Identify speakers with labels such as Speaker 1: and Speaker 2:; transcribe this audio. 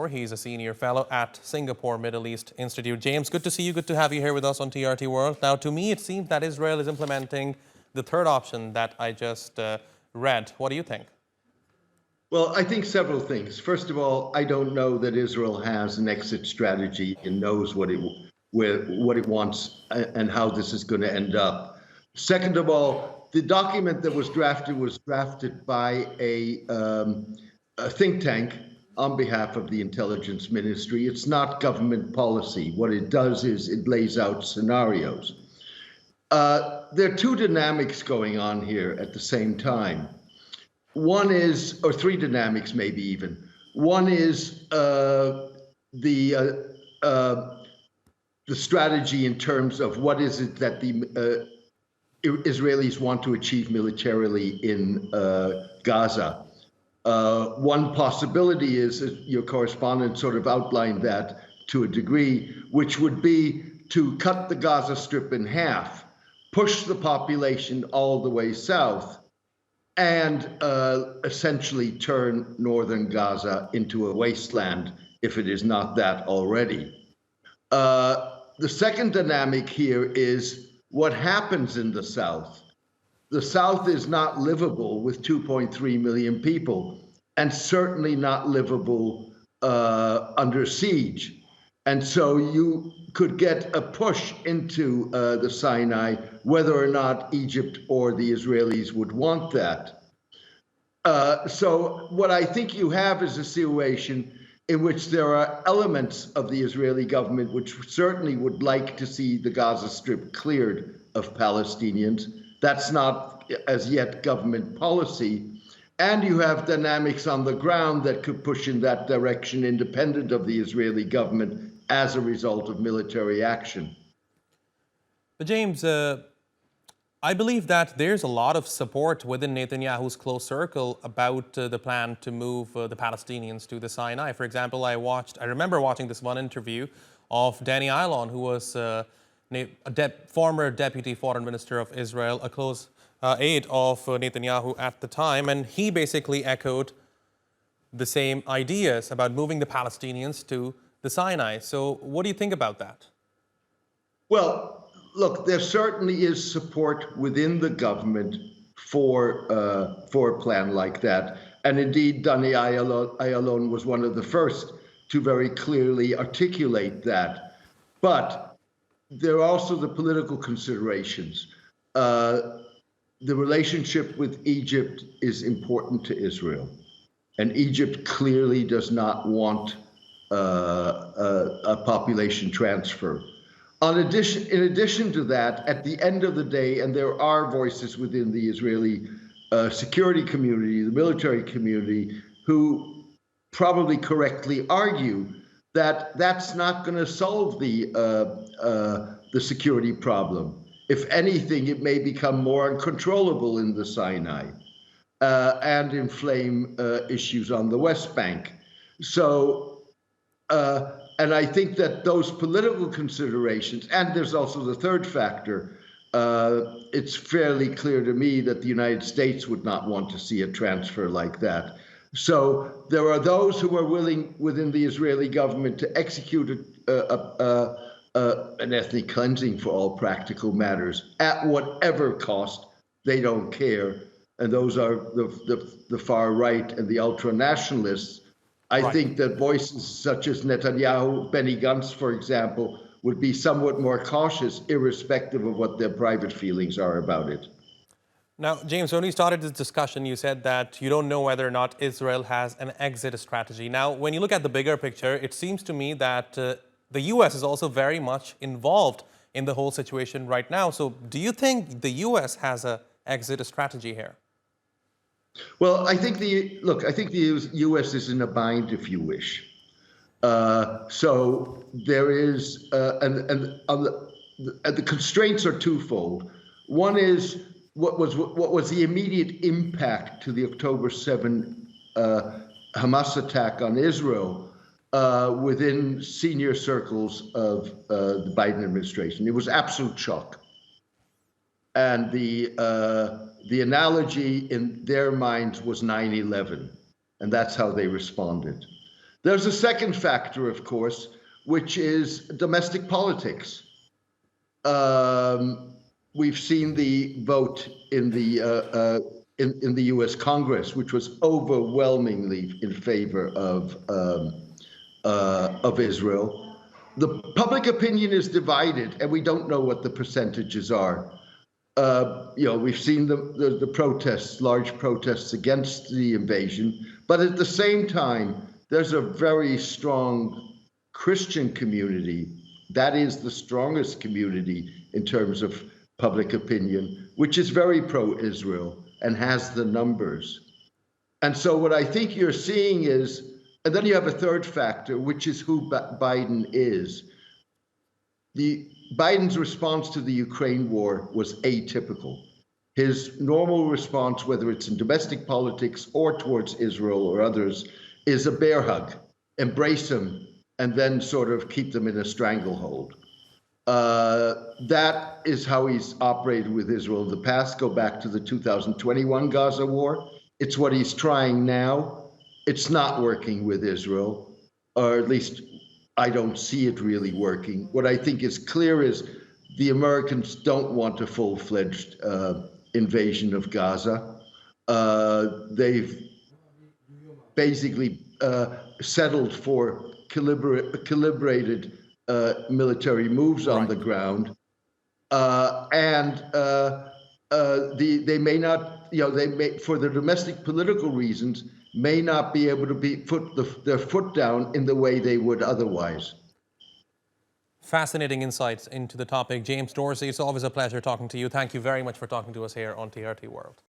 Speaker 1: Singapore. He's a senior fellow at Singapore Middle East Institute. James, good to see you. Good to have you here with us on TRT World. Now, to me, it seems that Israel is implementing the third option that I just read. What do you think?
Speaker 2: Well, I think several things. First of all, I don't know that Israel has an exit strategy and knows what it wants and how this is going to end up. Second of all, the document that was drafted by a think tank on behalf of the intelligence ministry. It's not government policy. What it does is it lays out scenarios. There are two dynamics going on here at the same time. One is, or three dynamics maybe even. One is the strategy in terms of what is it that the Israelis want to achieve militarily in Gaza. One possibility is, as your correspondent sort of outlined that to a degree, which would be to cut the Gaza Strip in half, push the population all the way south, and essentially turn northern Gaza into a wasteland, if it is not that already. The second dynamic here is what happens in the south. The south is not livable with 2.3 million people, and certainly not livable under siege. And so you could get a push into the Sinai, whether or not Egypt or the Israelis would want that. So what I think you have is a situation in which there are elements of the Israeli government which certainly would like to see the Gaza Strip cleared of Palestinians. That's not as yet government policy. And you have dynamics on the ground that could push in that direction independent of the Israeli government as a result of military action.
Speaker 1: But James, I believe that there's a lot of support within Netanyahu's close circle about the plan to move the Palestinians to the Sinai. For example, I remember watching this one interview of Danny Ayalon, who was a former deputy foreign minister of Israel, a close aide of Netanyahu at the time, and he basically echoed the same ideas about moving the Palestinians to the Sinai. So what do you think about that?
Speaker 2: Well, look, there certainly is support within the government for a plan like that. And indeed, Danny Ayalon was one of the first to very clearly articulate that. But there are also the political considerations. The relationship with Egypt is important to Israel. And Egypt clearly does not want a population transfer. In addition to that, at the end of the day, and there are voices within the Israeli security community, the military community, who probably correctly argue that that's not going to solve the security problem. If anything, it may become more uncontrollable in the Sinai and inflame issues on the West Bank. So, and I think that those political considerations, and there's also the third factor, it's fairly clear to me that the United States would not want to see a transfer like that. So there are those who are willing within the Israeli government to execute an ethnic cleansing for all practical matters at whatever cost. They don't care. And those are the far right and the ultra-nationalists. I think that voices such as Netanyahu, Benny Gantz, for example, would be somewhat more cautious, irrespective of what their private feelings are about it.
Speaker 1: Now, James, when we started this discussion, you said that you don't know whether or not Israel has an exit strategy. Now, when you look at the bigger picture, it seems to me that the U.S. is also very much involved in the whole situation right now. So do you think the U.S. has an exit strategy here?
Speaker 2: Well, I think the U.S. is in a bind, if you wish. So there is, and the constraints are twofold. One is what was the immediate impact to the October 7 Hamas attack on Israel within senior circles of the Biden administration. It was absolute shock. And the analogy in their minds was 9/11, and that's how they responded. There's a second factor, of course, which is domestic politics. We've seen the vote in the U.S. Congress, which was overwhelmingly in favor of Israel. The public opinion is divided, and we don't know what the percentages are. We've seen the protests, large protests against the invasion, but at the same time, there's a very strong Christian community. That is the strongest community in terms of public opinion, which is very pro-Israel and has the numbers. And so what I think you're seeing is, and then you have a third factor, which is who Biden is. Biden's response to the Ukraine war was atypical. His normal response, whether it's in domestic politics or towards Israel or others, is a bear hug, embrace them, and then sort of keep them in a stranglehold. That is how he's operated with Israel in the past. Go back to the 2021 Gaza war. It's what he's trying now. It's not working with Israel, or at least I don't see it really working. What I think is clear is the Americans don't want a full-fledged invasion of Gaza. They've basically settled for calibrated military moves on the ground, they may not, they may, for their domestic political reasons, may not be able to put their foot down in the way they would otherwise.
Speaker 1: Fascinating insights into the topic. James Dorsey, it's always a pleasure talking to you. Thank you very much for talking to us here on TRT World.